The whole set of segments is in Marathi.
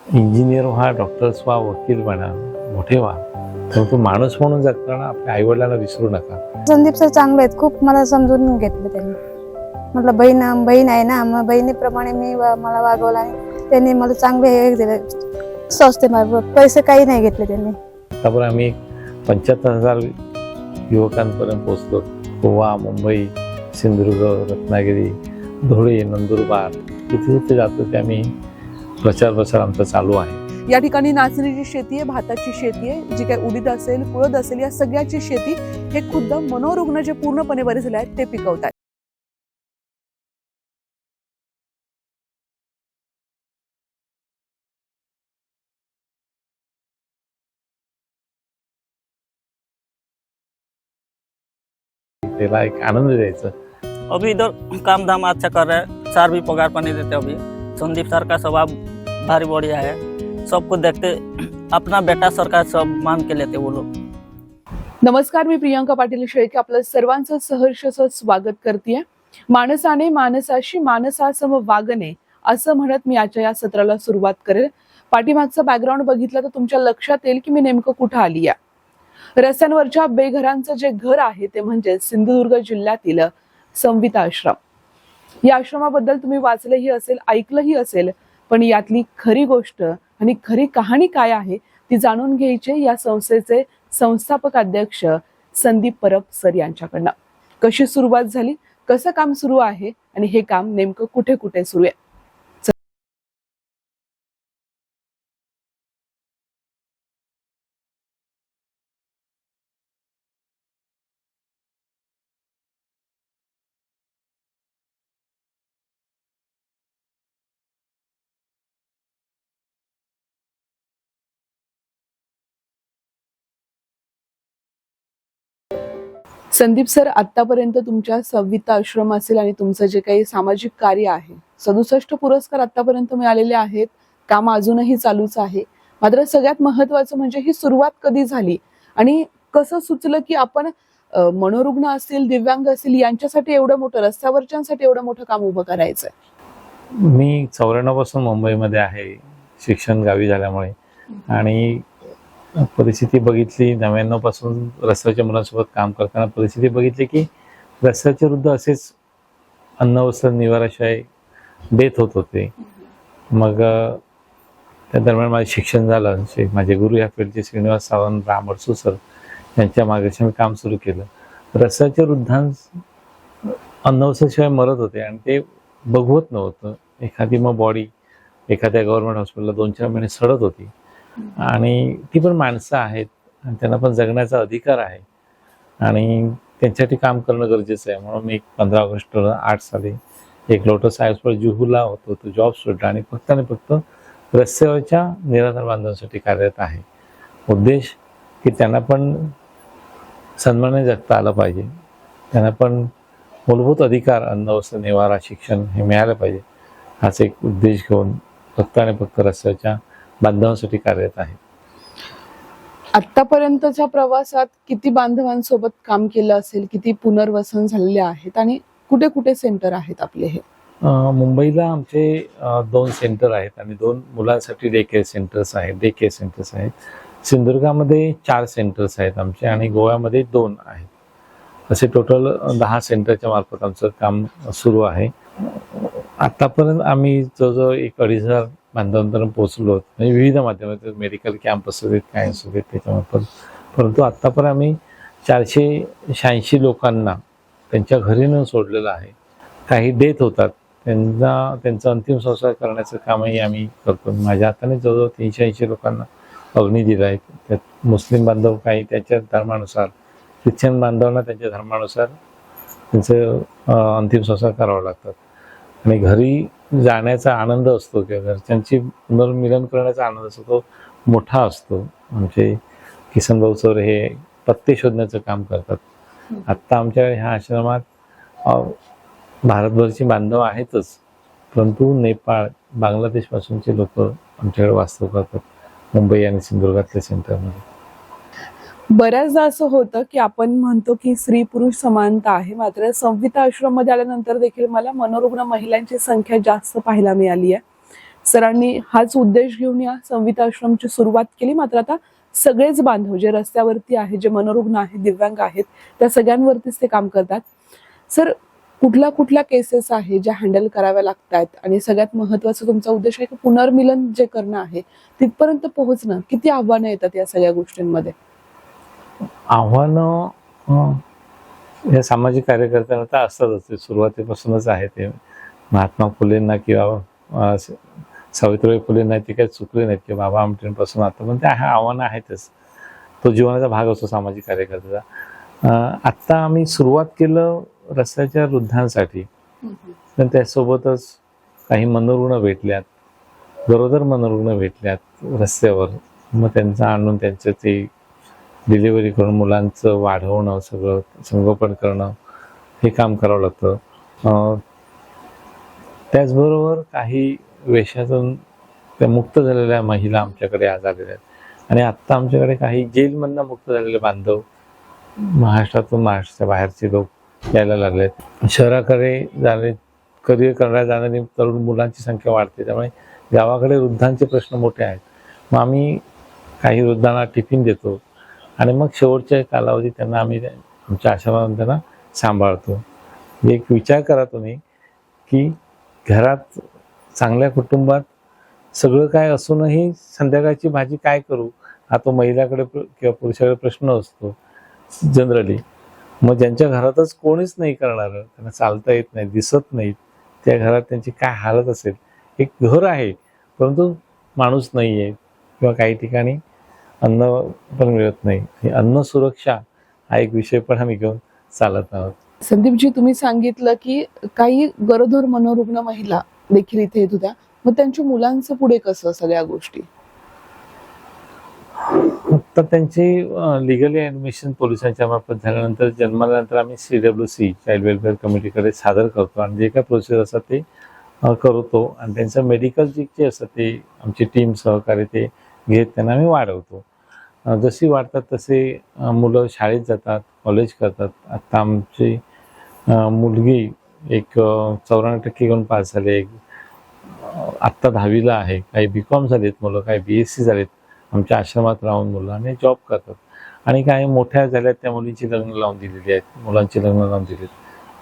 इंजिनियर व्हा, डॉक्टर्स व्हा, वकील बना, मोठे व्हा, परंतु माणूस म्हणून जगताना आपल्या आई वडिलांना विसरू नका. संदीप सर चांगले आहेत, खूप मला समजून घेतलं त्यांनी. म्हटलं बहीण आहे ना, मग बहिणीप्रमाणे मला वागवलं आणि त्यांनी मला चांगले हे दिले, स्वस्त पैसे काही नाही घेतले त्यांनी. त्यामुळे आम्ही 75,000 युवकांपर्यंत पोहोचलो. गोवा, मुंबई, सिंधुदुर्ग, रत्नागिरी, धुळे, नंदुरबार इथे जातो ते आम्ही प्रचार आमचा चालू आहे. या ठिकाणी नाचणीची शेती आहे, भाताची शेती आहे, जी काही उडीद असेल, कुळद असेल, या सगळ्याची शेती हे खुद्द मनोरुग्ण जे पूर्णपणे बरे झाले आहेत ते पिकवतात. त्याला एक आनंद द्यायचा. अभी इधर काम धाम अच्छा कर रहे हैं, सर भी पगार पानी देते अभी। संदीप सर का स्वभाव भारी बढ़िया है, सबको देखते अपना बेटा सरकार सब मान के लेते वो लोग। नमस्कार, मी प्रियंका पाटील शेळके आपलं सर्वांचं सहर्षाचं स्वागत करते. माणसाने माणसाशी माणसासम वागणे असं म्हणत मी आजच्या या सत्राला सुरुवात करेल. पाठीमागचं बॅकग्राऊंड बघितलं तर तुमच्या लक्षात येईल की मी नेमकं कुठं आली आहे. रस्त्यांवरच्या बेघरांचं जे घर आहे ते म्हणजे सिंधुदुर्ग जिल्ह्यातील संविता आश्रम. या आश्रमाबद्दल तुम्ही वाचलंही असेल, ऐकलंही असेल, पण यातली खरी गोष्ट आणि खरी कहाणी काय आहे ती जाणून घ्यायची या संस्थेचे संस्थापक अध्यक्ष संदीप परब सर यांच्याकडनं. कशी सुरुवात झाली, कसं काम सुरू आहे आणि हे काम नेमकं कुठे कुठे सुरू आहे. संदीप सर, आतापर्यंत तुमच्या संविता आश्रम असेल आणि तुमचं जे काही सामाजिक कार्य आहे, 67 पुरस्कार आतापर्यंत मिळालेले आहेत, काम अजूनही चालूच आहे. मात्र सगळ्यात महत्वाचं म्हणजे ही सुरुवात कधी झाली आणि कसं सुचलं की आपण मनोरुग्ण असतील, दिव्यांग असतील यांच्यासाठी एवढं मोठं, रस्त्यावरच्यांसाठी एवढं मोठं काम उभं करायचंय. मी 94 पासून मुंबईमध्ये आहे, शिक्षण गावी झाल्यामुळे, आणि परिस्थिती बघितली 99 पासून रस्त्याच्या मुलांसोबत काम करताना परिस्थिती बघितली की रस्त्याच्या विरुद्ध असेच अन्न वस्त्र निवाराशिवाय देत होत होते. मग त्या दरम्यान माझे शिक्षण झालं. माझे गुरु या फील्डचे श्रीनिवास सावंत, राम अडसू सर यांच्या मार्गदर्शनाने मी काम सुरू केलं. रस्त्याच्या वृद्धांस अन्न वस्त्राशिवाय मरत होते आणि ते बघवत नव्हतं. एखादी मग बॉडी एखाद्या गव्हर्नमेंट हॉस्पिटलला 2-4 महिने सडत होती आणि ती पण माणसं आहेत आणि त्यांना पण जगण्याचा अधिकार आहे आणि त्यांच्यासाठी काम करणं गरजेचं आहे. म्हणून मी 15 ऑगस्ट 2008 साली एक लोटस हायस्कूल जुहूला होतो, तो जॉब सोडला आणि फक्त रस्त्यावरच्या निराधार बांधवांसाठी कार्यरत आहे. उद्देश की त्यांना पण सन्मानाने जगता आलं पाहिजे, त्यांना पण मूलभूत अधिकार, अन्न, वस्त्र, निवारा, शिक्षण हे मिळालं पाहिजे, हाच एक उद्देश घेऊन फक्त रस्त्याच्या बांधवांसाठी कार्यरत आहे. आतापर्यंतच्या प्रवासात किती बांधवांसोबत काम केलं असेल, किती पुनर्वसन झालेले आहेत आणि कुठे कुठे सेंटर आहेत आपले? हे मुंबईला आमचे 2 सेंटर आहेत आणि 2 मुलांसाठी डे केअर सेंटर्स आहेत. सिंधुदुर्गामध्ये 4 सेंटर्स आहेत आमचे आणि गोव्यामध्ये 2 आहेत. असे टोटल 10 सेंटरच्या मार्फत आमचं काम सुरू आहे. आतापर्यंत आम्ही जवळजवळ 1-2,500 बांधवांपर्यंत पोहोचलो, म्हणजे विविध माध्यमातून, मेडिकल कॅम्प असू देत, काय असू देत त्याच्यामार्फत. परंतु आत्तापर्यंत आम्ही 486 लोकांना त्यांच्या घरी नेऊन सोडलेलं आहे. काही डेथ होतात, त्यांचा अंतिम संस्कार करण्याचं कामही आम्ही करतो. माझ्या हाताने जवळजवळ 380 लोकांना अग्नी दिला आहे. त्यात मुस्लिम बांधव काही त्याच्या धर्मानुसार, ख्रिश्चन बांधवांना त्यांच्या धर्मानुसार त्यांचं अंतिम संस्कार करावं लागतात. आणि घरी जाण्याचा आनंद असतो किंवा घरच्यांची पुनर्मिलन करण्याचा आनंद असतो, तो मोठा असतो. आमचे किसन भाऊ सर हे पत्ते शोधण्याचं काम करतात. आत्ता आमच्या ह्या आश्रमात भारतभरची बांधव आहेतच, परंतु नेपाळ, बांगलादेश पासूनचे लोक आमच्याकडे वास्तव करतात मुंबई आणि सिंधुदुर्गातल्या सेंटरमध्ये. बऱ्याचदा असं होतं की आपण म्हणतो की स्त्री पुरुष समानता आहे, मात्र संविता आश्रम मध्ये आल्यानंतर देखील मला मनोरुग्ण महिलांची संख्या जास्त पाहायला मिळाली आहे. सरांनी हाच उद्देश घेऊन या संवित आश्रमची सुरुवात केली. मात्र आता सगळेच बांधव जे रस्त्यावरती आहेत, जे मनोरुग्ण आहेत, दिव्यांग आहेत, त्या सगळ्यांवरतीच ते काम करतात. सर, कुठल्या केसेस आहे ज्या हँडल कराव्या लागतात आणि सगळ्यात महत्वाचा तुमचा उद्देश आहे की पुनर्मिलन जे करणं आहे तिथपर्यंत पोहोचणं, किती आव्हानं येतात या सगळ्या गोष्टींमध्ये? आव्हानं या सामाजिक कार्यकर्त्यांना तर असतातच, ते सुरुवातीपासूनच आहे. ते महात्मा फुलेंना किंवा सावित्रीबाई फुलेंना ते काही चुकले नाहीत की बाबा आमटेंपासून आता, पण ते आव्हानं आहेतच. तो जीवनाचा भाग असतो सामाजिक कार्यकर्त्याचा. आत्ता आम्ही सुरुवात केलं रस्त्याच्या वृद्धांसाठी, पण त्यासोबतच काही मनोरुग्ण भेटल्यात, गरोदर मनोरुग्ण भेटल्यात रस्त्यावर. मग त्यांचं आणून त्यांचं ते डिलिव्हरी करून मुलांचं वाढवणं, सगळं संगोपन करणं, हे काम करावं लागतं. त्याचबरोबर काही वेशातून त्या मुक्त झालेल्या महिला आमच्याकडे आज आलेल्या आहेत. आणि आत्ता आमच्याकडे काही जेलमधनं मुक्त झालेले बांधव महाराष्ट्राच्या बाहेरचे लोक यायला लागलेत. शहराकडे करिअर करण्याला जाणारी तरुण मुलांची संख्या वाढते, त्यामुळे गावाकडे वृद्धांचे प्रश्न मोठे आहेत. मग आम्ही काही वृद्धांना टिफिन देतो आणि मग शेवटच्या कालावधीत त्यांना आम्ही आमच्या आश्रमात त्यांना सांभाळतो. एक विचार करा तुम्ही की घरात चांगल्या कुटुंबात सगळं काय असूनही संध्याकाळची भाजी काय करू, हा तो महिलाकडे किंवा पुरुषाकडे प्रश्न असतो जनरली. मग ज्यांच्या घरातच कोणीच नाही करणारं, त्यांना चालता येत नाही, दिसत नाहीत, त्या घरात त्यांची काय हालत असेल. एक घर आहे परंतु माणूस नाही आहे, किंवा काही ठिकाणी अन्न पण मिळत नाही. अन्न सुरक्षा हा एक विषय पण आम्ही घेऊन चालत आहोत. संदीपजी, तुम्ही सांगितलं की काही गरोदर मनोरुग्ण महिला देखील इथे येत होत्या, मग त्यांच्या मुलांचं पुढे कसं सगळ्या गोष्टी? तर त्यांची लिगली ऍडमिशन पोलिसांच्या मार्फत झाल्यानंतर जन्माल्यानंतर आम्ही CWC चाइल्ड वेलफेअर कमिटीकडे सादर करतो आणि जे काय प्रोसेस असतात ते करतो. आणि त्यांचं मेडिकल जे असतं ते आमची टीम सहकारी ते घेत त्यांना आम्ही वाढवतो. जशी वाढतात तसे मुलं शाळेत जातात, कॉलेज करतात. आता आमची मुलगी एक 94% घेऊन पास झाली, एक आत्ता 10वीला आहे, काही BCom झालेत मुलं, काही BSc झालेत आमच्या आश्रमात राहून मुलं, आणि जॉब करतात. आणि काही मोठ्या झाल्यात त्या मुलींची लग्न लावून दिलेली आहेत, मुलांची लग्न लावून दिलीत.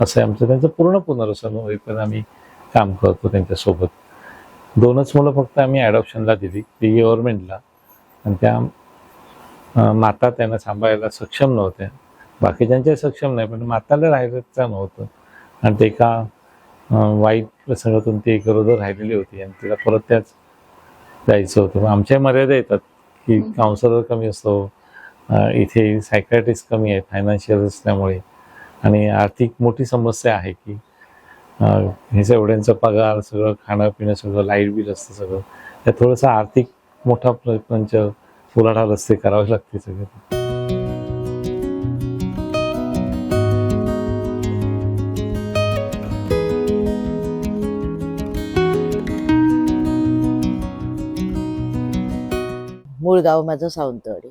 असं आमचं त्यांचं पूर्ण पुनर्वसन होईपर्यंत आम्ही काम करतो त्यांच्यासोबत. 2च मुलं फक्त आम्ही ॲडॉप्शनला दिली, ती गव्हर्नमेंटला, आणि त्या माता त्यांना सांभाळायला सक्षम नव्हत्या. बाकीच्यांच्या सक्षम नाही, पण माताला राहायचं नव्हतं. आणि ते एका वाईट प्रसंगातून ती गरोदर राहिलेली होती आणि तिला परत त्याच जायचं होतं. आमच्या मर्यादा येतात की काउन्सलर कमी असतो, इथे सायकायट्रिस्ट कमी आहे फायनान्शियल असल्यामुळे, आणि आर्थिक मोठी समस्या आहे की ह्याच्या एवढ्यांचा पगार, सगळं खाणं पिणं, सगळं लाईट बिल असतं सगळं, त्या थोडंसं आर्थिक मोठा प्रपंच उलाढाल रस्ते करावे लागते सगळं. मूळ गाव माझं सावंतवाडी.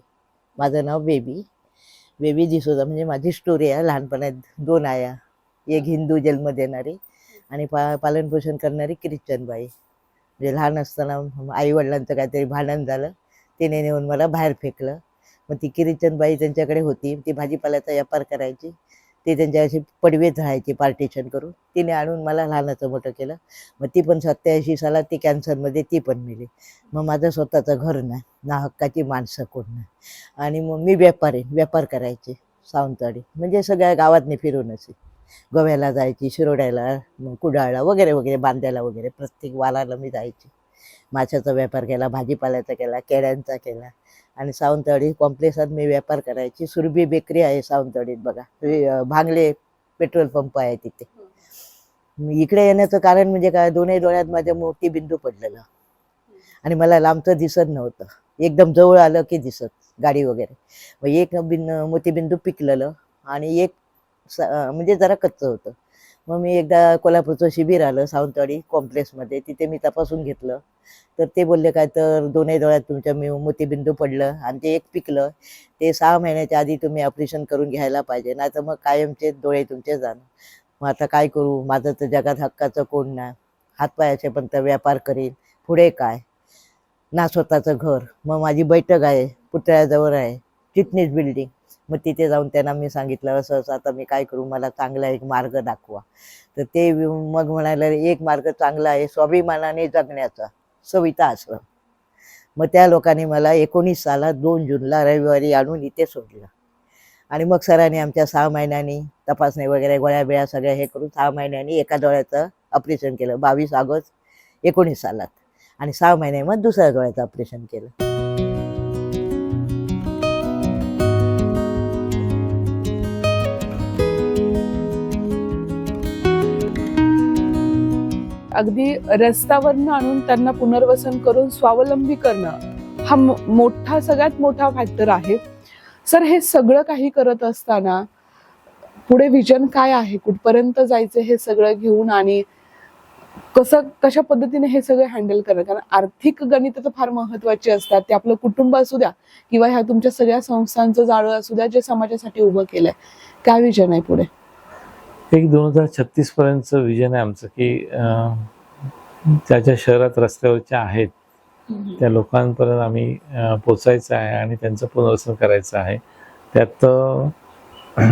माझं नाव बेबी डिसोजा. म्हणजे माझी स्टोरी आहे. लहानपणात 2 आया, एक हिंदू जन्म देणारी आणि पालनपोषण करणारी ख्रिश्चन बाई. म्हणजे लहान असताना आई वडिलांचं काहीतरी भांडण झालं, तिने नेऊन मला बाहेर फेकलं. मग ती ख्रिश्चन बाई त्यांच्याकडे होती, ती भाजीपाल्याचा व्यापार करायची. ते त्यांच्या अशी पडवे राहायची पार्टिशन करून. तिने आणून मला लहानाचं मोठं केलं. मग ती पण 87 सालात ती कॅन्सरमध्ये ती पण मेली. मग माझं स्वतःचं घर नाही, ना हक्काची माणसं कोण नाही. आणि मग मी व्यापार करायचे सावंतवाडी. म्हणजे सगळ्या गावातनी फिरूनच गोव्याला जायची, शिरोड्याला, कुडाळला वगैरे वगैरे, बांद्याला वगैरे, प्रत्येक वाराला मी जायची. माशाचा व्यापार केला, भाजीपाल्याचा केला, केळ्यांचा केला. आणि सावंतवाडी कॉम्प्लेक्सात मी व्यापार करायची. सुरभी बेकरी आहे सावंतवाडीत बघा, भांगले पेट्रोल पंप आहे तिथे. इकडे येण्याचं कारण म्हणजे काय, दोन्ही डोळ्यात माझ्या मोतीबिंदू पडलेलं आणि मला लांबचं दिसत नव्हतं. एकदम जवळ आलं की दिसत गाडी वगैरे. मग एक मोतीबिंदू पिकलेलं आणि एक म्हणजे जरा कच्चं होतं. मग मी एकदा कोल्हापूरचं शिबिर आलं सावंतवाडी कॉम्प्लेक्समध्ये, तिथे मी तपासून घेतलं. तर ते बोलले काय तर दोन्ही डोळ्यात तुमच्या मोतीबिंदू पडलं आणि ते एक पिकलं, ते 6 महिन्याच्या आधी तुम्ही ऑपरेशन करून घ्यायला पाहिजे, नाही तर मग कायमचे डोळे तुमचे जाणं. मग आता काय करू, माझं तर जगात हक्काचं कोण नाही. हातपायाचे पण तर व्यापार करीन, पुढे काय ना स्वतःचं घर. मग माझी बैठक आहे पुतळ्याजवळ आहे, चिटणीस बिल्डिंग. मग तिथे जाऊन त्यांना मी सांगितलं असं असं आता मी काय करू, मला चांगला एक मार्ग दाखवा. तर ते मग म्हणाले एक मार्ग चांगला आहे स्वाभिमानाने जगण्याचा, सविता आश्रम. मग त्या लोकांनी मला 19 सालात 2 जूनला रविवारी आणून इथे सोडलं. आणि मग सरांनी आमच्या 6 महिन्यांनी तपासणी वगैरे गोळ्या बिळ्या सगळ्या हे करून 6 महिन्यांनी एका डोळ्याचं ऑपरेशन केलं 22 ऑगस्ट 19 सालात. आणि 6 महिने मग दुसऱ्या डोळ्याचं ऑपरेशन केलं. अगदी रस्त्यावरनं आणून त्यांना पुनर्वसन करून स्वावलंबी करणं हा मोठा सगळ्यात मोठा फॅक्टर आहे. सर, हे सगळं काही करत असताना पुढे विजन काय आहे, कुठपर्यंत जायचं हे सगळं घेऊन आणि कशा पद्धतीने हे सगळं हँडल करणं? कारण आर्थिक गणित तर फार महत्वाची असतात. ते आपलं कुटुंब असू द्या किंवा ह्या तुमच्या सगळ्या संस्थांचं जाळं असू द्या जे समाजासाठी उभं केलंय. काय विजन आहे पुढे? एक 2036 पर्यंतचं विजन आहे आमचं की ज्या ज्या शहरात रस्त्यावरच्या आहेत त्या लोकांपर्यंत आम्ही पोचायचं आहे आणि त्यांचं पुनर्वसन करायचं आहे. त्यात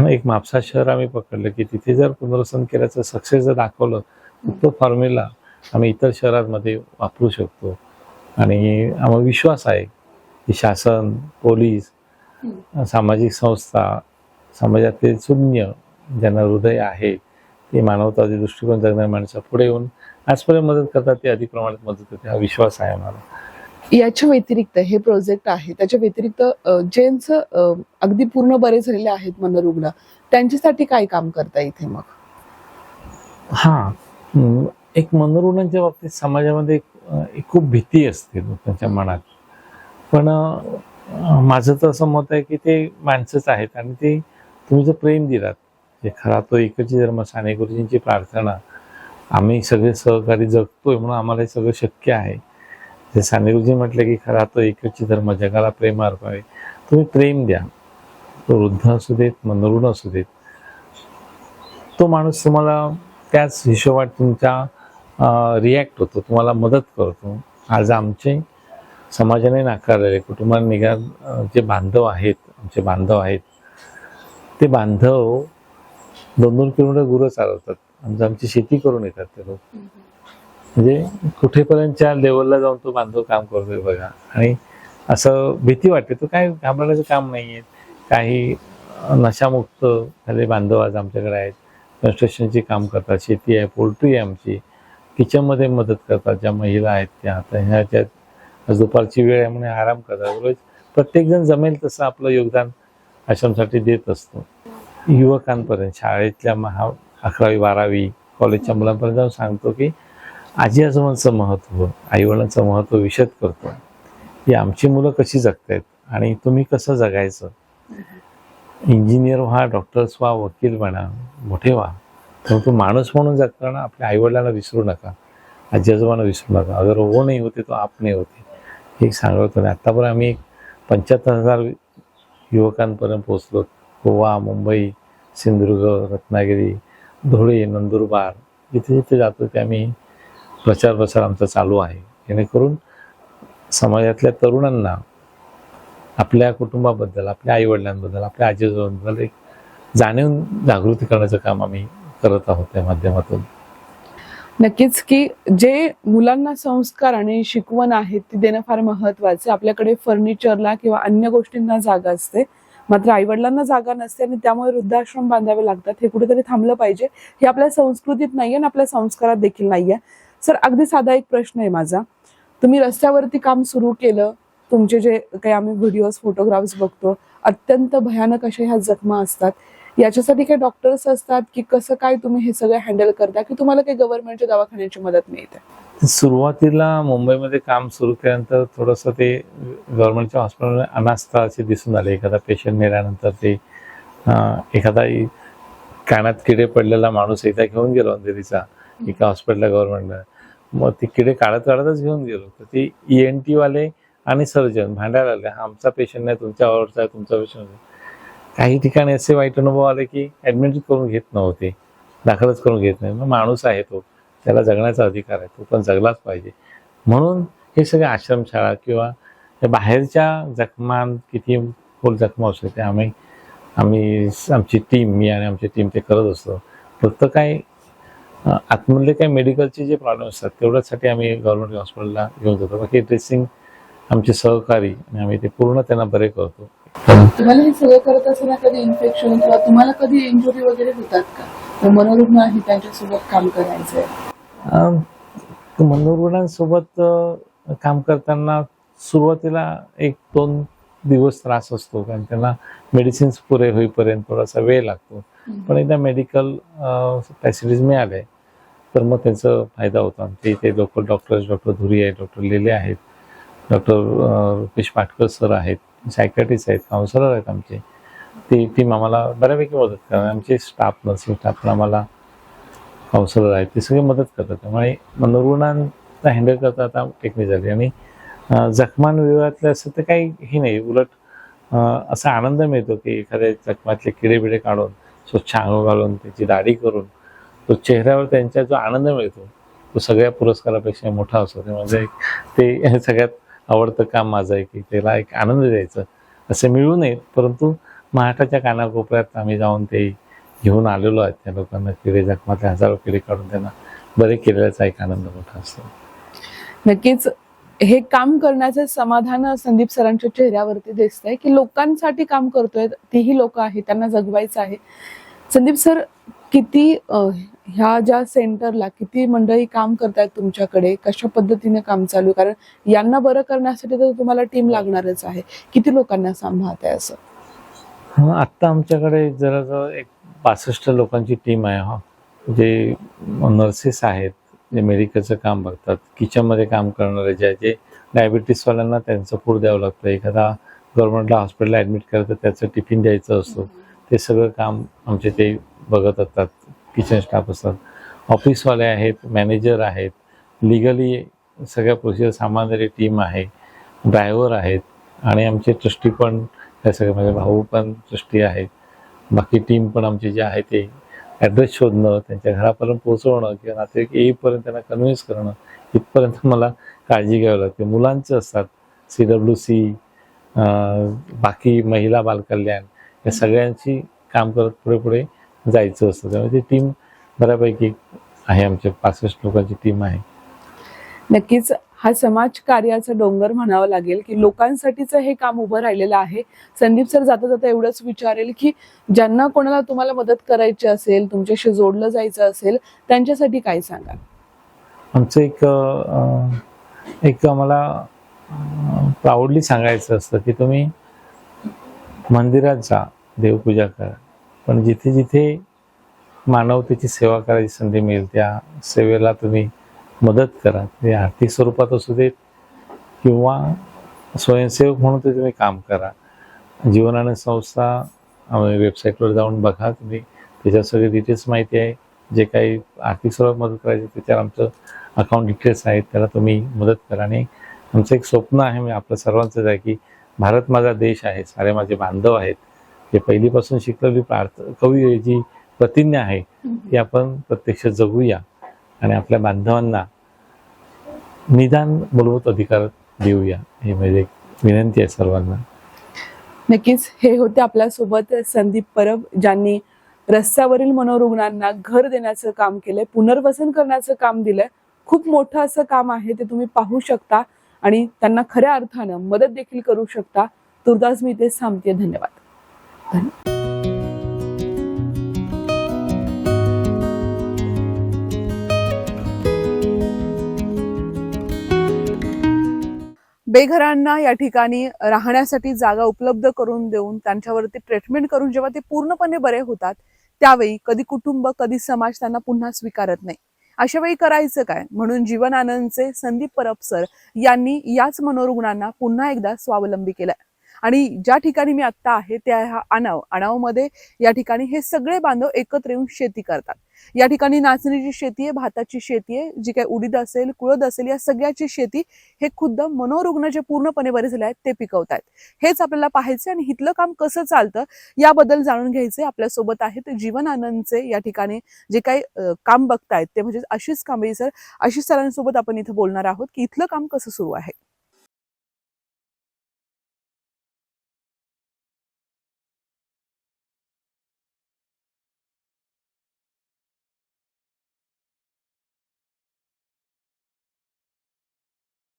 एक म्हापसा शहर आम्ही पकडलं की तिथे जर पुनर्वसन केल्याचं सक्सेस जर दाखवलं तर तो फॉर्म्युला आम्ही इतर शहरांमध्ये वापरू शकतो. आणि आम्हाला विश्वास आहे की शासन, पोलीस, सामाजिक संस्था, समाजातले शून्य ज्यांना हृदय आहे ते मानवतावादी दृष्टिकोन जगणाऱ्या माणसं पुढे येऊन आजपर्यंत मदत करतात, ते अधिक प्रमाणात मदत करते, हा विश्वास आहे आम्हाला. याच्या व्यतिरिक्त हे प्रोजेक्ट आहे, त्याच्या व्यतिरिक्त ज्यांचं अगदी पूर्ण बरे झालेले आहेत मनोरुग्ण, त्यांच्यासाठी काय काम करता इथे मग? एक मनोरुग्णांच्या बाबतीत समाजामध्ये एक खूप भीती असते लोकांच्या मनात. पण माझं तर असं मत आहे की ते माणसंच आहेत आणि ते तुम्ही जर प्रेम दिलात, जे खरा तो एकच धर्म, साने गुरुजींची प्रार्थना, आम्ही सगळे सहकारी जगतोय म्हणून आम्हाला हे सगळं शक्य आहे. जे साने गुरुजी म्हटले की खरा तो एकच धर्म, जगाला प्रेम अर्पावे. तुम्ही प्रेम द्या, तो वृद्ध असू देत, मनोरुग्ण असू देत, तो माणूस तुम्हाला त्याच हिशोबात तुमच्या रिॲक्ट होतो, तुम्हाला मदत करतो. आज आमचे समाजाने नाकारलेले कुटुंबाने जे बांधव आहेत, आमचे बांधव आहेत, ते बांधव 2-2 किलोमीटर गुरं चालवतात, आमची शेती करून येतात ते लोक. म्हणजे कुठेपर्यंतच्या लेवलला जाऊन तो बांधव काम करतोय बघा. आणि असं भीती वाटते, तो काय घाबरण्याचं काम नाहीये. काही नशामुक्त झाले बांधव आज आमच्याकडे आहेत, कन्स्ट्रक्शनची काम करतात, शेती आहे, पोल्ट्री आहे आमची, किचनमध्ये मदत करतात ज्या महिला आहेत त्या. आता ह्याच्यात आज दुपारची वेळ आहे म्हणून आराम करतात. रोज प्रत्येकजण जमेल तसं आपलं योगदान आश्रमसाठी देत असतो. युवकांपर्यंत, शाळेतल्या 11वी 12वी कॉलेजच्या मुलांपर्यंत जाऊन सांगतो की आजी आजोबांचं महत्त्व, आईवडिलांचं महत्त्व विशद करतो की आमची मुलं कशी जगतायत आणि तुम्ही कसं जगायचं. इंजिनियर व्हा, डॉक्टर्स व्हा, वकील बना, मोठे व्हा, परंतु माणूस म्हणून जगताना आपल्या आईवडिलांना विसरू नका, आजी आजोबांना विसरू नका. अगर वो नाही होते तो आप नाही होते, हे सांगतो. आणि आत्तापर्यंत आम्ही 75,000 युवकांपर्यंत पोहोचलो. गोवा, मुंबई, सिंधुदुर्ग, रत्नागिरी, धुळे, नंदुरबार, जिथे जिथे जातो ते आम्ही प्रचार आमचा चालू आहे, जेणेकरून समाजातल्या तरुणांना आपल्या कुटुंबाबद्दल, आपल्या आईवडिलांबद्दल, आपल्या आजीआजोबांबद्दल एक जाणीव जागृती करण्याचं काम आम्ही करत आहोत त्या माध्यमातून. नक्कीच की जे मुलांना संस्कार आणि शिकवण आहे ती देणं फार महत्वाचं. आपल्याकडे फर्निचरला किंवा अन्य गोष्टींना जागा असते, मात्र आईवडिलांना जागा नसते आणि त्यामुळे वृद्धाश्रम बांधावे लागतात. हे कुठेतरी थांबलं पाहिजे. हे आपल्या संस्कृतीत नाहीये आणि आपल्या संस्कारात देखील नाहीये. सर, अगदी साधा एक प्रश्न आहे माझा. तुम्ही रस्त्यावरती काम सुरू केलं, तुमचे जे काही आम्ही व्हिडिओज, फोटोग्राफ्स बघतो, अत्यंत भयानक अशा ह्या जखमा असतात. याच्यासाठी काही डॉक्टर्स असतात की कसं काय तुम्ही हे सगळं हँडल करता, की तुम्हाला काही गव्हर्नमेंटच्या दवाखान्याची मदत मिळते? सुरुवातीला मुंबईमध्ये काम सुरू केल्यानंतर थोडंसं ते गव्हर्नमेंटच्या हॉस्पिटलमध्ये अनास्था असे दिसून आले. एखादा पेशंट नेल्यानंतर ते एखादा कानात किडे पडलेला माणूस एकदा घेऊन गेलो अंधेरीचा एका हॉस्पिटलला गव्हर्नमेंटला. मग ते किडे काढतच घेऊन गेलो. तर ते ENT वाले आणि सर्जन भांडायला लागले, हा आमचा पेशंट नाही, तुमच्या आवडचा आहे, तुमचा पेशंट आहे. काही ठिकाणी असे वाईट अनुभव आले की ॲडमिट करून घेत नव्हते, दाखलच करून घेत नाही. मग माणूस आहे तो, त्याला जगण्याचा अधिकार आहे, तो पण जगलाच पाहिजे. म्हणून हे सगळे आश्रमशाळा किंवा या बाहेरच्या जखमा किती खोल जखमा असते ते आम्ही आमची टीम, मी आणि आमची टीम ते करत असतो. फक्त काय आतमधले काही मेडिकलचे जे प्रॉब्लेम असतात तेवढ्यासाठी आम्ही गव्हर्नमेंट हॉस्पिटलला घेऊन जातो. बाकी ड्रेसिंग आमचे सहकारी आणि आम्ही ते पूर्ण त्यांना बरे करतो. तुम्हाला हे सगळं करत असताना कधी इन्फेक्शन किंवा तुम्हाला कधी इंजुरी वगैरे होतात का? तर मनोरुग्ण आहे त्यांच्यासोबत काम करायचंय. मनोरुग्णांसोबत काम करताना सुरुवातीला 1-2 दिवस त्रास असतो, कारण त्यांना मेडिसिन्स पुरे होईपर्यंत थोडासा वेळ लागतो. पण एकदा मेडिकल फॅसिलिटीज मिळाले तर मग त्याचा फायदा होतो. आमचे इथे लोकल डॉक्टर्स, डॉक्टर धुरी आहेत, डॉक्टर लेले आहेत, डॉक्टर रुपेश पाटकर सर आहेत, सायकॅट्रिस्ट आहेत, काउन्सलर आहेत आमचे. ती टीम आम्हाला बऱ्यापैकी मदत करतात. आमचे स्टाफ, नर्सिंग स्टाफ पण आम्हाला काउन्सलर आहेत, ते सगळे मदत करतात. त्यामुळे मनोरुग्णांना हँडल करता आता टेक्निक झाली. आणि जखमांविभागातलं असं तर काही हे नाही, उलट असा आनंद मिळतो की एखाद्या जखमातले किडे बिडे काढून स्वच्छ आंघोळ घालून त्याची दाढी करून तो चेहऱ्यावर त्यांचा जो आनंद मिळतो तो सगळ्या पुरस्कारापेक्षा मोठा असतो. म्हणजे ते सगळ्यात आवडतं काम माझं आहे की त्याला एक आनंद द्यायचं. असे मिळू नयेत, परंतु महाराष्ट्राच्या कानाकोपऱ्यात आम्ही जाऊन ते घेऊन आलेलो आहेत. त्या लोकांना किडे जखमातले हजारो किडे काढून त्यांना बरे केलेल्याचा एक आनंद मोठा असतो. नक्कीच हे काम करण्याचं समाधान संदीप सरांच्या चेहऱ्यावरती दिसतंय की लोकांसाठी काम करतोय, तीही लोक आहेत, त्यांना जगवायचं आहे. संदीप सर, किती ह्या ज्या सेंटरला किती मंडळी काम करतायत तुमच्याकडे, कशा पद्धतीने काम चालू आहे? कारण यांना बरं करण्यासाठी तर तुम्हाला टीम लागणारच आहे. किती लोकांना सांभाळताय असं? आत्ता आमच्याकडे जवळजवळ एक 65 लोकांची टीम आहे. जे नर्सेस आहेत, जे मेडिकलचं काम बघतात, किचनमध्ये काम करणारे, जे डायबिटीसवाल्यांना त्यांचं फूड द्यावं लागतं, एखादा गव्हर्नमेंटला हॉस्पिटलला ॲडमिट करायचं त्याचं टिफिन द्यायचं असतो, ते सगळं काम आमचे ते बघत असतात. किचन स्टाफ असतात, ऑफिसवाले आहेत, मॅनेजर आहेत, लिगली सगळ्या प्रोसिजर सांभाळणारी टीम आहे, ड्रायव्हर आहेत आणि आमचे ट्रस्टी पण, हे सगळे माझे भाऊ पण ट्रस्टी आहेत. बाकी टीम पण आमची जे आहे ते ॲड्रेस शोधणं, त्यांच्या घरापर्यंत पोहोचवणं किंवा नातेवाईक येईपर्यंत त्यांना कन्व्हिन्स करणं, इथपर्यंत मला काळजी घ्यावी लागते. मुलांचे असतात, CWC, बाकी महिला बालकल्याण, या सगळ्यांची काम करत पुढे पुढे जायचं असतं. त्यामुळे ती टीम बऱ्यापैकी आहे, आमच्या 65 लोकांची टीम आहे. नक्कीच हा समाज कार्याचा डोंगर म्हणावं लागेल की लोकांसाठीच हे काम उभं राहिलेलं आहे. संदीप सर, जाता जाता एवढंच विचारेल की ज्यांना कोणाला तुम्हाला मदत करायची असेल, तुमच्याशी जोडलं जायचं असेल, त्यांच्यासाठी काय सांगाल? आमचं एक आम्हाला प्राऊडली सांगायचं असतं की तुम्ही मंदिरात जा, देवपूजा करा, पण जिथे जिथे मानवतेची सेवा करायची संधी मिळेल त्या सेवेला तुम्ही मदत करा. ते आर्थिक स्वरूपात असू देत किंवा स्वयंसेवक म्हणून ते तुम्ही काम करा. जीवनानंद संस्था वेबसाईटवर जाऊन बघा, तुम्ही त्याच्यावर सगळे डिटेल्स माहिती आहे. जे काही आर्थिक स्वरूपात मदत करायची त्याच्यावर आमचं अकाउंट डिटेल्स आहेत, त्याला तुम्ही मदत करा. आणि आमचं एक स्वप्न आहे, म्हणजे आपलं सर्वांचंच आहे की भारत माझा देश आहे, सारे माझे बांधव आहेत. जे पहिलीपासून शिकलेली कवी जी प्रतिज्ञा आहे ती आपण प्रत्यक्ष जगूया आणि आपल्या बांधवांना निदान मूलभूत अधिकार देऊया, ही माझी एक विनंती आहे सर्वांना. नक्कीच हे होते आपल्यासोबत संदीप परब, ज्यांनी रस्त्यावरील मनोरुग्णांना घर देण्याचं काम केलंय, पुनर्वसन करण्याचं काम दिलंय. खूप मोठं असं काम आहे, ते तुम्ही पाहू शकता आणि त्यांना खऱ्या अर्थानं मदत देखील करू शकता. तुर्तास मी इथे थांबते. धन्यवाद. बेघरांना या ठिकाणी राहण्यासाठी जागा उपलब्ध करून देऊन त्यांच्यावरती ट्रीटमेंट करून जेव्हा ते पूर्णपणे बरे होतात, त्यावेळी कधी कुटुंब, कधी समाज त्यांना पुन्हा स्वीकारत नाही. अशा वेळी करायचं काय? म्हणून जीवन आनंदचे संदीप परब सर यांनी याच मनोरुग्णांना पुन्हा एकदा स्वावलंबी केलंय. आणि ज्या ठिकाणी मी आत्ता आहे त्या हा आणावमध्ये या ठिकाणी हे सगळे बांधव एकत्र येऊन शेती करतात. या ठिकाणी नाचणीची शेती आहे, भाताची शेती आहे, जी काही उडीद असेल, कुळद असेल, या सगळ्याची शेती हे खुद्द मनोरुग्ण जे पूर्णपणे बरे झाले आहेत ते पिकवतात. हेच आपल्याला पाहायचं आणि इथलं काम कसं चालतं याबद्दल जाणून घ्यायचे. आपल्यासोबत आहेत जीवन आनंदचे या ठिकाणी जे काही काम बघतायत ते म्हणजे आशिष कांबळे सर. आशिष सरांसोबत आपण इथं बोलणार आहोत की इथलं काम कसं सुरू आहे.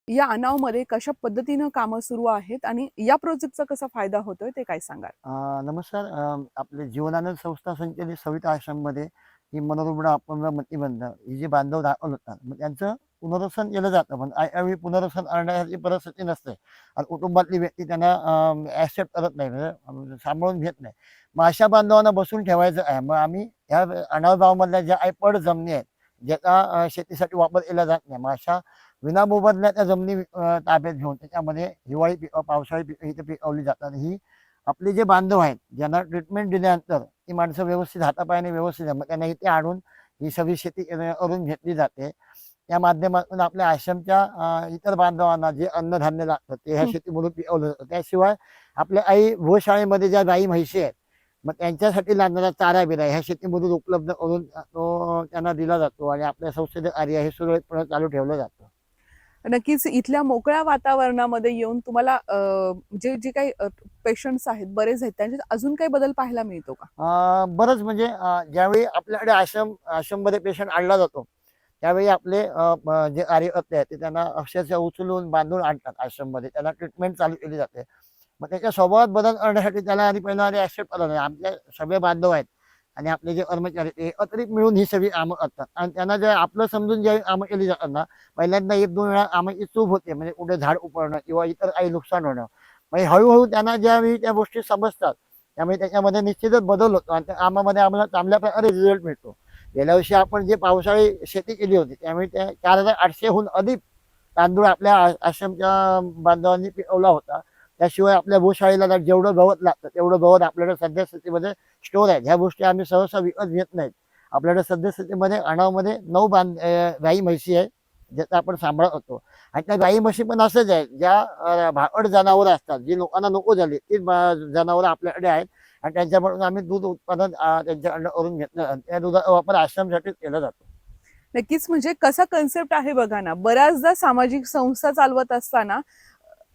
या आनावमध्ये कशा पद्धतीनं कामं सुरू आहेत आणि या प्रोजेक्टचा कसा फायदा होतोय ते काय सांगाल? नमस्कार. आपले जीवनानंद संस्था संचलित सविता आश्रममध्ये ही मनोरुग्ण अपंग मतिमंद ही जी बांधव दाखल होतात, मग त्यांचं पुनर्वसन केलं जातं. पण ऐनवेळी पुनर्वसन करण्याची परिस्थिती नसते आणि कुटुंबातली व्यक्ती त्यांना ॲक्सेप्ट करत नाही, म्हणजे सांभाळून घेत नाही. मग अशा बांधवांना बसून ठेवायचं आहे. मग आम्ही ह्या आणाव गावामधल्या ज्या काही पड जमिनी आहेत, ज्याचा शेतीसाठी वापर केला जात नाही, मग अशा विनामोबदल्या त्या जमिनी ताब्यात घेऊन त्याच्यामध्ये हिवाळी पिकं, पावसाळी पिकं इथे पिकवली जातात. ही आपले जे बांधव आहेत ज्यांना ट्रीटमेंट दिल्यानंतर ती माणसं व्यवस्थित हातापायाने व्यवस्थित आहे, मग त्यांना इथे आणून ही सगळी शेती करून घेतली जाते. त्या माध्यमातून आपल्या आश्रमच्या इतर बांधवांना जे अन्नधान्य लागतं ते ह्या शेतीमधून पिकवलं जातं. त्याशिवाय आपल्या आई गोशाळेमध्ये ज्या गाई म्हैशी आहेत, मग त्यांच्यासाठी लागणारा चारा बिरा ह्या शेतीमधून उपलब्ध करून तो त्यांना दिला जातो आणि आपल्या संस्थेचं कार्य हे सुरळीतपणे चालू ठेवलं जातं. नक्कीच इथल्या मोकळ्या वातावरणामध्ये येऊन तुम्हाला जे जे काही पेशंट्स आहेत, बरेच आहेत, त्यांच्यात अजून काही बदल पाहायला मिळतो का? बरंच म्हणजे ज्यावेळी आपल्याकडे आश्रममध्ये पेशंट आणला जातो त्यावेळी आपले जे कार्यकर्ते आहेत ते त्यांना अक्षरशः उचलून बांधून आणतात आश्रममध्ये. त्यांना ट्रीटमेंट चालू केली जाते. मग त्याच्या स्वभावात बदल करण्यासाठी त्याला आधी पहिला ॲक्सेप्ट करत नाही. आपले सगळे बांधव आहेत आणि आपले जे कर्मचारी ते एकत्रित मिळून ही सगळी कामं करतात आणि त्यांना जे आपलं समजून ज्यावेळी कामं केली जातात ना, पहिल्यांदा 1-2 वेळा कामाची चूक होते, म्हणजे कुठे झाड उपडणं किंवा इतर काही नुकसान होणं. म्हणजे हळूहळू त्यांना ज्यावेळी त्या गोष्टी समजतात त्यामुळे त्याच्यामध्ये निश्चितच बदल होतो आणि त्या कामामध्ये आम्हाला चांगल्या प्रकारे रिझल्ट मिळतो. गेल्या वर्षी आपण जे पावसाळी शेती केली होती त्यामुळे त्या 4800हून अधिक तांदूळ आपल्या आश्रमच्या बांधवांनी पिकवला होता. त्याशिवाय आपल्या गोशाळेला जेवढं गवत लागतं तेवढं गवत आपल्याकडे सद्यस्थितीमध्ये स्टोर आहे. ह्या गोष्टी आम्ही सहसा विकत घेत नाहीत. आपल्याकडे सद्यस्थितीमध्ये आणावमध्ये 9 गाई म्हशी आहे ज्याचा आपण सांभाळ करतो आणि त्या गाई म्हशी पण असंच आहे, ज्या भाकड जनावरं असतात जी लोकांना नको झाली ती जनावरं आपल्याकडे आहेत आणि त्यांच्याकडून आम्ही दूध उत्पादन त्यांच्याकडनं करून घेतलं आणि त्या दुधाचा वापर आश्रमसाठीच केला जातो. नक्कीच म्हणजे कसा कन्सेप्ट आहे बघा ना. बऱ्याचदा सामाजिक संस्था चालवत असताना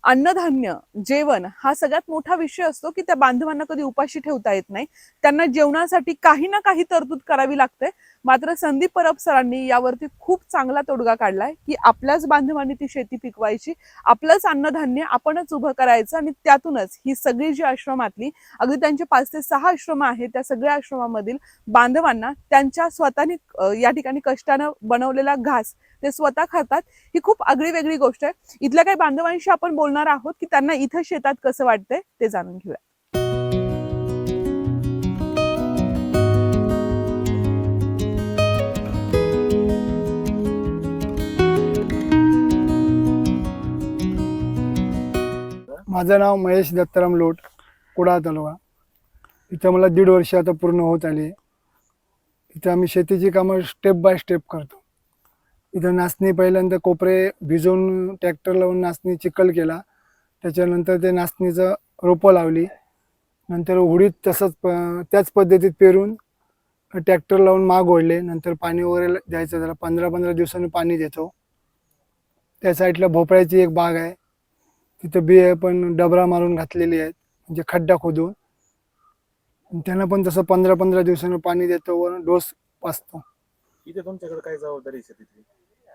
अन्नधान्य, जेवण हा सगळ्यात मोठा विषय असतो की त्या बांधवांना कधी उपाशी ठेवता येत नाही. त्यांना जेवणासाठी काही ना काही तरतूद करावी लागते. मात्र संदीप परब सरांनी यावरती खूप चांगला तोडगा काढलाय की आपल्याच बांधवांनी ती शेती पिकवायची, आपलंच अन्नधान्य आपणच उभं करायचं आणि त्यातूनच ही सगळी जी आश्रमातली अगदी त्यांचे 5 ते 6 आश्रम आहेत त्या सगळ्या आश्रमामधील बांधवांना त्यांच्या स्वतःने या ठिकाणी कष्टानं बनवलेला घास ते स्वतः खातात. ही खूप आगळी वेगळी गोष्ट आहे. इथल्या काही बांधवांशी आपण बोलणार आहोत की त्यांना इथं शेतात कसं वाटतंय ते जाणून घेऊया. माझं नाव महेश दत्ताराम लोट, कुडाळ तालुका. इथं मला 1.5 वर्ष आता पूर्ण होत आली. इथं आम्ही शेतीची कामं स्टेप बाय स्टेप करतो. इथं नाचणी पहिल्यांदा कोपरे भिजवून ट्रॅक्टर लावून नाचणी चिखल केला. त्याच्यानंतर ते नाचणीचं रोपं लावली. नंतर उडीद तसंच त्याच पद्धतीत पेरून ट्रॅक्टर लावून माग ओढले. नंतर पाणी वगैरे द्यायचं, त्याला 15-15 दिवसांनी पाणी देतो. त्या साईडला भोपळ्याची एक बाग आहे, तिथं बिये पण डबरा मारून घातलेली आहेत, म्हणजे खड्डा खोदून. त्यांना पण तसं 15-15 दिवसांनी पाणी देतो व डोस पाजतो. इथे तुमच्याकडे काय जबाबदारी आहे शेतीतली?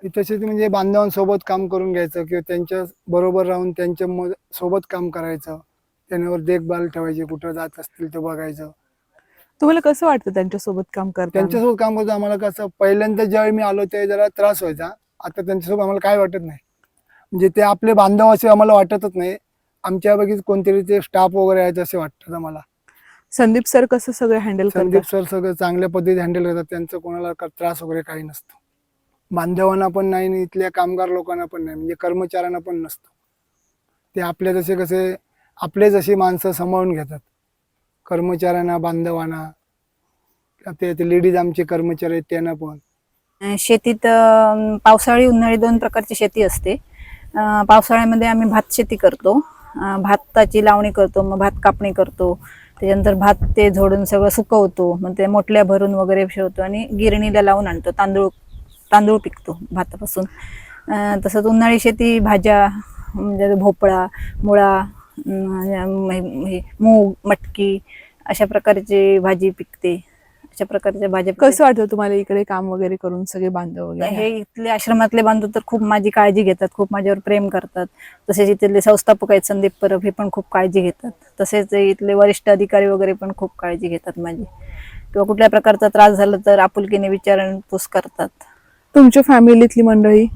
इथं शेती म्हणजे बांधवांसोबत काम करून घ्यायचं किंवा त्यांच्या बरोबर राहून त्यांच्या सोबत काम करायचं, त्यांच्यावर देखभाल ठेवायची, कुठं जात असतील ते बघायचं. तुम्हाला कसं वाटतं त्यांच्यासोबत काम करताना? त्यांच्यासोबत काम करतो आम्हाला कसं, पहिल्यांदा ज्यावेळी मी आलो त्यावेळी जरा त्रास व्हायचा. आता त्यांच्यासोबत आम्हाला काय वाटत नाही, म्हणजे ते आपले बांधव असे आम्हाला वाटतच नाही. आमच्या बघित कोणतरी ते स्टाफ वगैरे आहेत असे वाटतात आम्हाला. संदीप सर कसं सगळं हँडल संदीप करतात? सर सगळं चांगल्या पद्धतीने हँडल करतात. त्यांचं कोणाला त्रास वगैरे काही नसतो. बांधवांना पण नाही आणि इथल्या कामगार लोकांना पण नाही, म्हणजे कर्मचाऱ्यांना पण नसतो. ते आपल्या जसे कसे आपलेच अशी माणसं सांभाळून घेतात, कर्मचाऱ्यांना, बांधवांना. ते लेडीज आमचे कर्मचारी आहेत त्यांना पण. शेतीत पावसाळी उन्हाळी दोन प्रकारची शेती असते. पावसाळ्यामध्ये आम्ही भात शेती करतो. भाताची लावणी करतो, मग भात कापणी करतो. त्याच्यानंतर भात ते झोडून सगळं सुकवतो, मग ते मोठल्या भरून वगैरे ठेवतो आणि गिरणीला लावून आणतो. तांदूळ पिकतो भातापासून. तसंच उन्हाळी शेती भाज्या म्हणजे भोपळा, मुळा, मूग, मटकी अशा प्रकारची भाजी पिकते. अशा प्रकारच्या भाज्या पिकते. कसं वाटतं तुम्हाला इकडे काम वगैरे करून सगळे बांधव वगैरे? हे इथले आश्रमातले बांधव तर खूप माझी काळजी घेतात, खूप माझ्यावर प्रेम करतात. तसेच इथले संस्थापक आहेत संदीप परब, हे पण खूप काळजी घेतात. तसेच इथले वरिष्ठ अधिकारी वगैरे पण खूप काळजी घेतात माझी. किंवा कुठल्या प्रकारचा त्रास झाला तर आपुलकीने विचारपूस करतात. तुमच्या फॅमिलीतली मंडळी?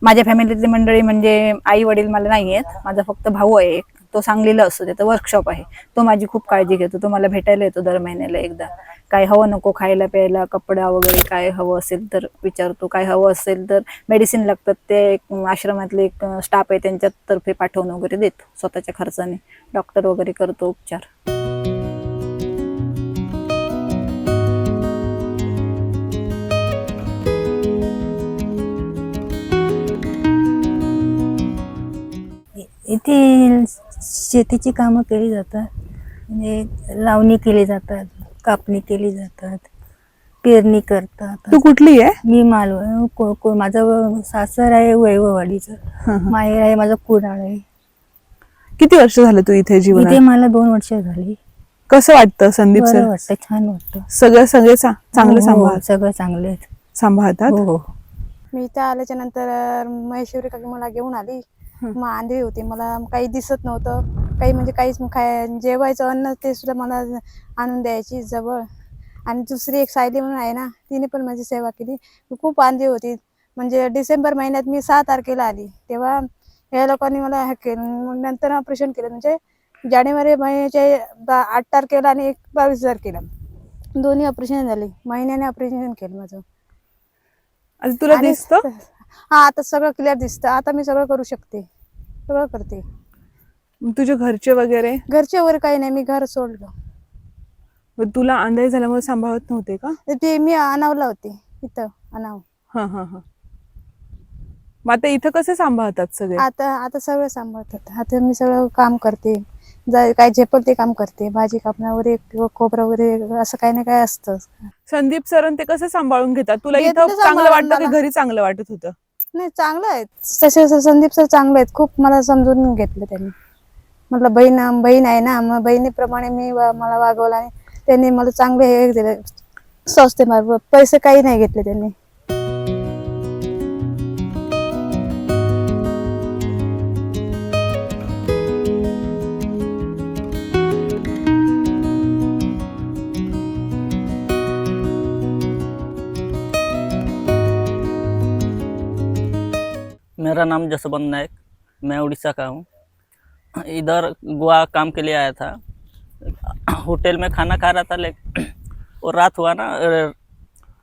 माझ्या फॅमिलीतली मंडळी म्हणजे आई वडील मला नाही आहेत. माझा फक्त भाऊ आहे एक, तो सांगलीला असतो, त्याचं वर्कशॉप आहे. तो माझी खूप काळजी घेतो. तो मला भेटायला येतो दर महिन्याला एकदा. काय हवं नको खायला प्यायला, कपडा वगैरे काय हवं असेल तर विचारतो. काय हवं असेल तर मेडिसिन लागतात ते एक आश्रमातले एक स्टाफ आहे त्यांच्यातर्फे पाठवून वगैरे देतो स्वतःच्या खर्चाने. डॉक्टर वगैरे करतो उपचार. इथे शेतीची कामं केली जातात, म्हणजे लावणी केली जातात, कापणी केली जातात, पेरणी करतात. तू कुठली आहे? मी मालवण. माझं सासर आहे वैभववाडीचं, माहेर आहे माझं कुडाळ आहे. किती वर्ष झालं तू इथे इथे जीवनात? मला 2 वर्ष झाली. कसं वाटतं संदीप बरं सर? वाटतं, छान वाटतं. सगळे चांगलं हो, सगळं चांगलं आहे. सांभाळतात? हो. मी इथं आल्याच्या नंतर महेश्वरी काकी मला घेऊन आली. मग आंधळी होती, मला काही दिसत नव्हतं, काही म्हणजे काहीच जेवायचं अन्न ते सुद्धा मला आणून द्यायची जवळ. आणि दुसरी एक सायली म्हणून आहे ना, तिने पण माझी सेवा केली. मी खूप आंधळी होती, म्हणजे डिसेंबर महिन्यात मी 6 तारखेला आली, तेव्हा या लोकांनी मला हे केलं. मग नंतर ऑपरेशन केलं, म्हणजे जानेवारी महिन्याचे 8 तारखेला आणि 22 तारखेला दोन्ही ऑपरेशन झाले. महिन्याने ऑपरेशन केलं माझं. आता तुला आणि दिसतं? हा, आता सगळं क्लिअर दिसतं. आता मी सगळं करू शकते, सगळं करते. तुझे घरचे वगैरे? घरचे वगैरे काही नाही, मी घर सोडलं. मग तुला आंधळी झाल्यामुळे सांभाळत नव्हते का? ते मी अनावला होते इथं, अनाव. हा हा हा. मग आता इथं कसं सांभाळतात सगळे? आता सगळं सांभाळतात. आता मी सगळं काम करते, काय झेपल ते काम करते. भाजी कापणं वगैरे किंवा खोबरं वगैरे असं काही ना काही असतं. संदीप सर ते कसं सांभाळून घेतात? तुला घेतलं इथं चांगलं सांभाळून वाटतं की मला. घरी चांगलं वाटत होतं? नाही, चांगलं आहे तसे. संदीप सर चांगले आहेत, खूप मला समजून घेतलं त्यांनी. म्हटलं बहीण आहे ना, मग बहिणीप्रमाणे मला वागवलं आणि त्यांनी मला चांगले हे दिले संस्थेमार्फत. पैसे काही नाही घेतले त्यांनी. मेरा नाम जसवंत नायक, मैं उड़ीसा का हूँ। इधर गोवा काम के लिए आया था। होटल में खाना खा रहा था, लेकिन और रात हुआ ना,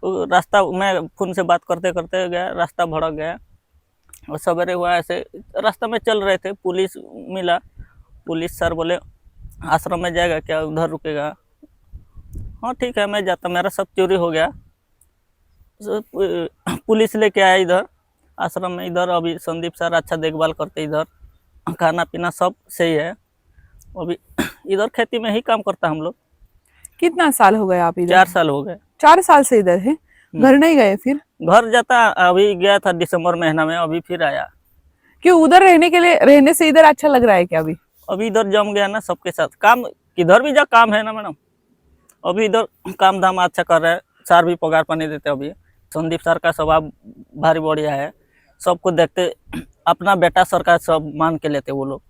वो रास्ता मैं फ़ोन से बात करते करते गया, रास्ता भड़क गया और सवेरे हुआ। ऐसे रास्ता में चल रहे थे, पुलिस मिला। पुलिस सर बोले आश्रम में जाएगा क्या, उधर रुकेगा? हाँ ठीक है, मैं जाता। मेरा सब चोरी हो गया। पुलिस लेके आया इधर आश्रम में। इधर अभी संदीप सर अच्छा देखभाल करते, इधर खाना पीना सब सही है। अभी इधर खेती में ही काम करता हम लोग। कितना साल हो गया आप इधर? 4 साल हो गए। 4 साल से इधर है? घर नहीं गए फिर? घर जाता, अभी गया था दिसंबर महीना में, अभी फिर आया। क्यों उधर रहने से इधर अच्छा लग रहा है क्या अभी? अभी इधर जम गया ना सबके साथ। काम किधर भी जा काम है ना मैडम। अभी इधर काम धाम अच्छा कर रहे हैं, सर भी पगार पानी देते। अभी संदीप सर का स्वभाव भारी बढ़िया है, सबको देखते अपना बेटा सर का सब मान के लेते वो लोग।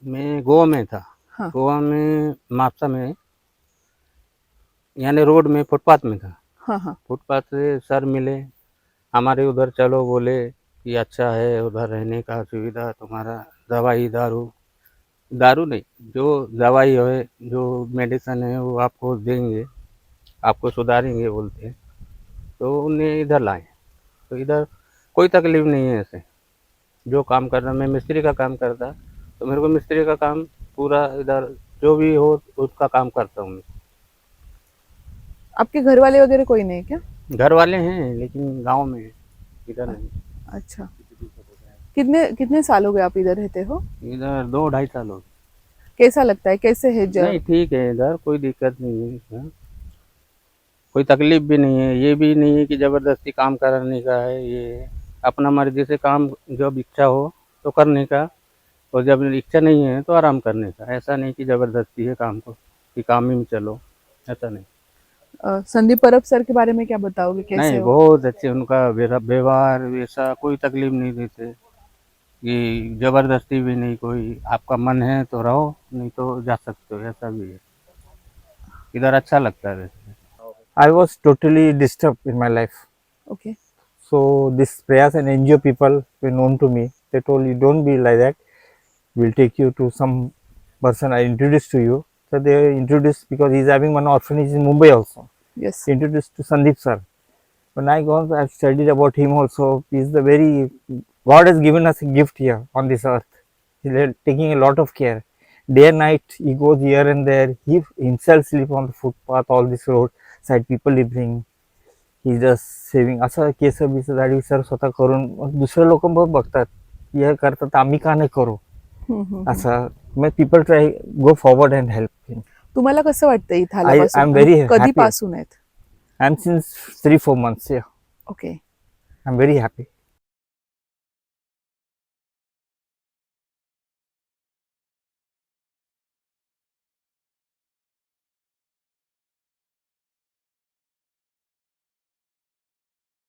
मैं गोवा में था। हाँ। गोवा में मापसा में, यानी रोड में फुटपाथ में था। हाँ हाँ। फुटपाथ से सर मिले, हमारे उधर चलो, बोले कि अच्छा है उधर रहने का सुविधा, तुम्हारा दवाई दारू दारू नहीं, जो दवाई है, जो मेडिसिन है वो आपको देंगे, आपको सुधारेंगे बोलते हैं, तो उन्हें इधर लाए। तो इधर कोई तकलीफ नहीं है ऐसे। जो काम करना, मैं मिस्त्री का काम करता, तो मेरे को मिस्त्री का काम पूरा इधर जो भी हो उसका काम करता हूँ मैं। आपके घर वाले वगैरह कोई नहीं क्या? घर वाले हैं लेकिन गांव में हैं, इधर नहीं। अच्छा, कितने कितने साल हो गए आप इधर रहते हो? इधर 2-2.5 साल हो गए। कैसा लगता है, कैसे है नहीं, ठीक है, इधर कोई दिक्कत नहीं है इसमें, कोई तकलीफ भी नहीं है। ये भी नहीं है कि ज़बरदस्ती काम कराने का है, ये अपना मर्जी से काम जब इच्छा हो तो करने का, और जब इच्छा नहीं है तो आराम करने का। ऐसा नहीं कि ज़बरदस्ती है काम को, कि काम ही में चलो, ऐसा नहीं। संदीप परब सर के बारे में क्या बताओगे, कैसे नहीं, हो? बहुत अच्छे, उनका व्यवहार वैसा कोई तकलीफ नहीं देते, कि ज़बरदस्ती भी नहीं कोई। आपका मन है तो रहो, नहीं तो जा सकते हो, ऐसा भी है। इधर अच्छा लगता है वैसे। I was totally disturbed in my life. Okay, So this prayers and NGO people were known to me. They told you don't be like that. We'll take you to some person I introduced to you. So they introduced because he's having one orphanage in Mumbai also. Yes. Introduced to Sandeep sir. When I gone, I've studied about him also. He's the very God has given us a gift here on this earth. He's taking a lot of care. Day and night he goes here and there. He himself sleep on the footpath, all this road side people living. He just saving असं केस बिस दाढी सर स्वतः करून मग दुसरे लोक बघतात हे करतात आम्ही का नाही करू असं. मग people try go forward and help him. तुम्हाला कसं वाटतं इथं I am आल्यापासून? very आणि कधीपासून आहेत? I am since 3-4 months. Okay. I am very happy.